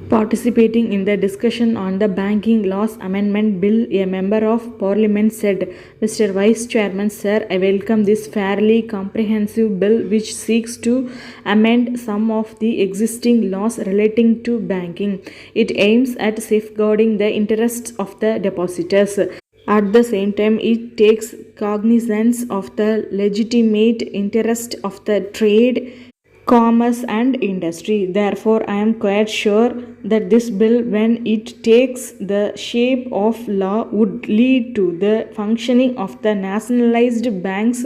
Participating in the discussion on the Banking Laws Amendment Bill, a member of Parliament said, Mr. Vice Chairman, sir, I welcome this fairly comprehensive bill which seeks to amend some of the existing laws relating to banking. It aims at safeguarding the interests of the depositors. At the same time, it takes cognizance of the legitimate interest of the trade, commerce and industry. Therefore, I am quite sure that this bill, when it takes the shape of law, would lead to the functioning of the nationalized banks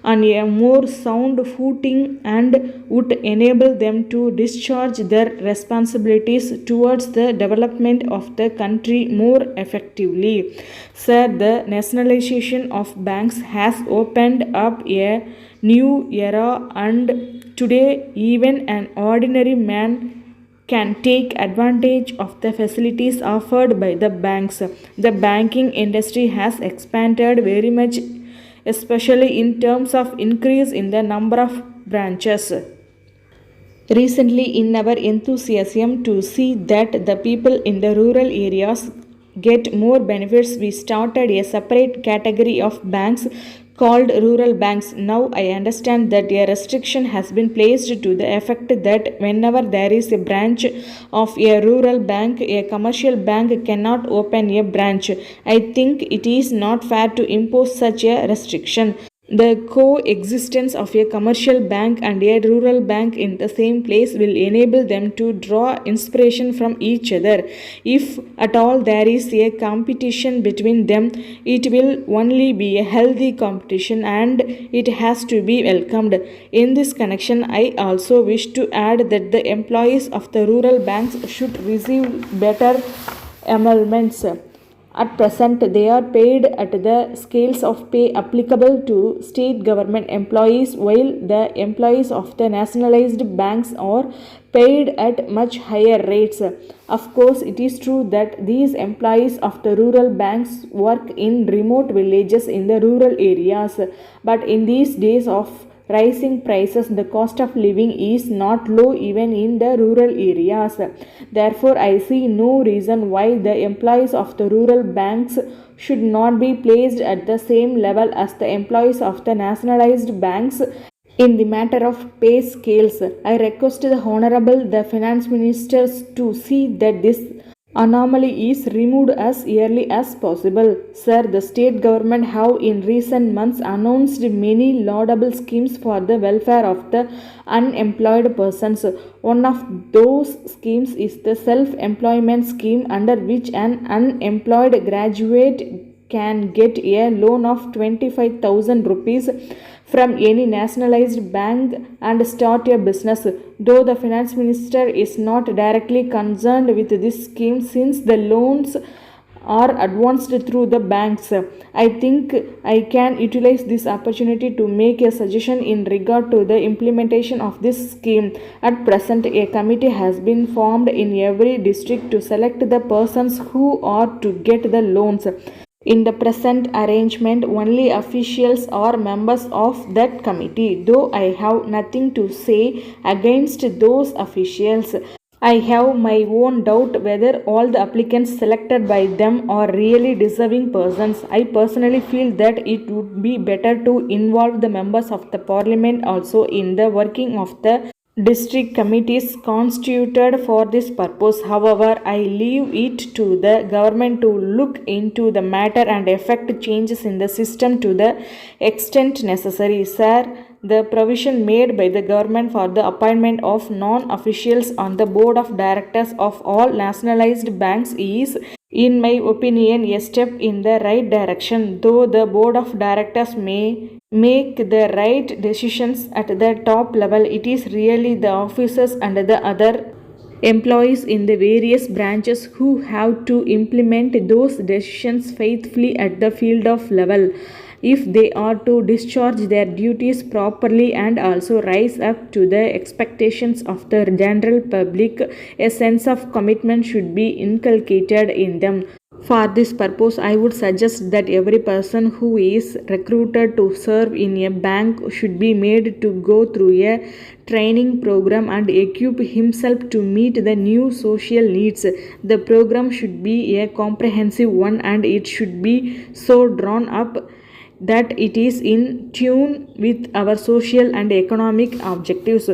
on a more sound footing and would enable them to discharge their responsibilities towards the development of the country more effectively. Sir, the nationalization of banks has opened up a new era, and today even an ordinary man can take advantage of the facilities offered by the banks. The banking industry has expanded very much, especially in terms of increase in the number of branches. Recently, in our enthusiasm to see that the people in the rural areas get more benefits, we started a separate category of banks called rural banks. Now I understand that a restriction has been placed to the effect that whenever there is a branch of a rural bank, a commercial bank cannot open a branch. I think it is not fair to impose such a restriction. The coexistence of a commercial bank and a rural bank in the same place will enable them to draw inspiration from each other. If at all there is a competition between them, it will only be a healthy competition and it has to be welcomed. In this connection, I also wish to add that the employees of the rural banks should receive better emoluments. At present, they are paid at the scales of pay applicable to state government employees, while the employees of the nationalized banks are paid at much higher rates. Of course, it is true that these employees of the rural banks work in remote villages in the rural areas, but in these days of rising prices, the cost of living is not low even in the rural areas. Therefore, I see no reason why the employees of the rural banks should not be placed at the same level as the employees of the nationalized banks in the matter of pay scales. I request the Honorable the Finance Ministers to see that this anomaly is removed as early as possible. Sir, the state government have in recent months announced many laudable schemes for the welfare of the unemployed persons. One of those schemes is the self-employment scheme, under which an unemployed graduate can get a loan of 25,000 rupees from any nationalized bank and start a business. Though the finance minister is not directly concerned with this scheme since the loans are advanced through the banks, I think I can utilize this opportunity to make a suggestion in regard to the implementation of this scheme. At present, a committee has been formed in every district to select the persons who are to get the loans. In the present arrangement, only officials are members of that committee, though I have nothing to say against those officials. I have my own doubt whether all the applicants selected by them are really deserving persons. I personally feel that it would be better to involve the members of the parliament also in the working of the district committees constituted for this purpose. However, I leave it to the government to look into the matter and effect changes in the system to the extent necessary. Sir, the provision made by the government for the appointment of non-officials on the board of directors of all nationalized banks is, in my opinion, a step in the right direction. Though the board of directors may make the right decisions at the top level, it is really the officers and the other employees in the various branches who have to implement those decisions faithfully at the field of level. If they are to discharge their duties properly and also rise up to the expectations of the general public, a sense of commitment should be inculcated in them. For this purpose, I would suggest that every person who is recruited to serve in a bank should be made to go through a training program and equip himself to meet the new social needs. The program should be a comprehensive one and it should be so drawn up that it is in tune with our social and economic objectives.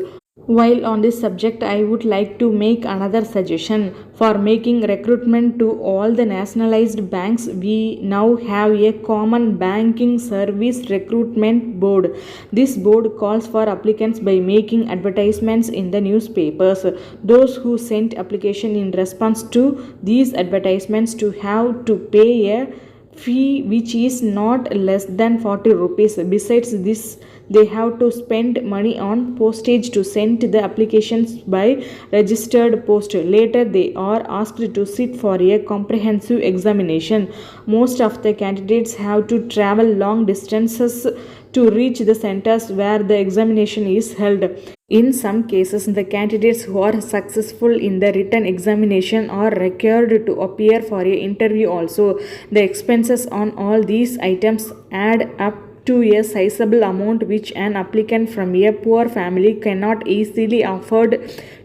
While on this subject, I would like to make another suggestion for making recruitment to all the nationalized banks. We now have a common banking service recruitment board. This board calls for applicants by making advertisements in the newspapers. Those who sent application in response to these advertisements to have to pay a fee which is not less than 40 rupees. Besides this, they have to spend money on postage to send the applications by registered post. Later, they are asked to sit for a comprehensive examination. Most of the candidates have to travel long distances to reach the centers where the examination is held. In some cases, the candidates who are successful in the written examination are required to appear for an interview also. The expenses on all these items add up to a sizable amount which an applicant from a poor family cannot easily afford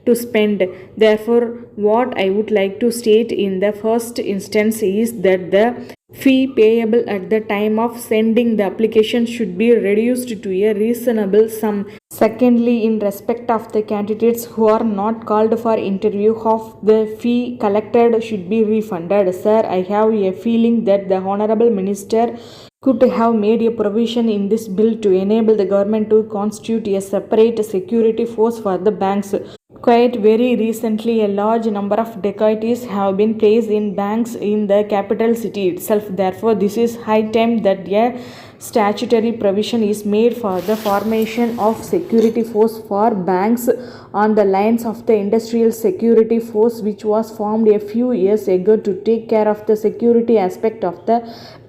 to spend. Therefore, what I would like to state in the first instance is that the fee payable at the time of sending the application should be reduced to a reasonable sum. Secondly, in respect of the candidates who are not called for interview, half the fee collected should be refunded. Sir, I have a feeling that the Honorable Minister could have made a provision in this bill to enable the government to constitute a separate security force for the banks. Quite very recently, a large number of dacoities have been placed in banks in the capital city itself. Therefore, this is high time that a statutory provision is made for the formation of security force for banks on the lines of the industrial security force which was formed a few years ago to take care of the security aspect of the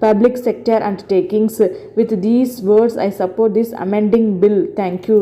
public sector undertakings. With these words, I support this amending bill. Thank you.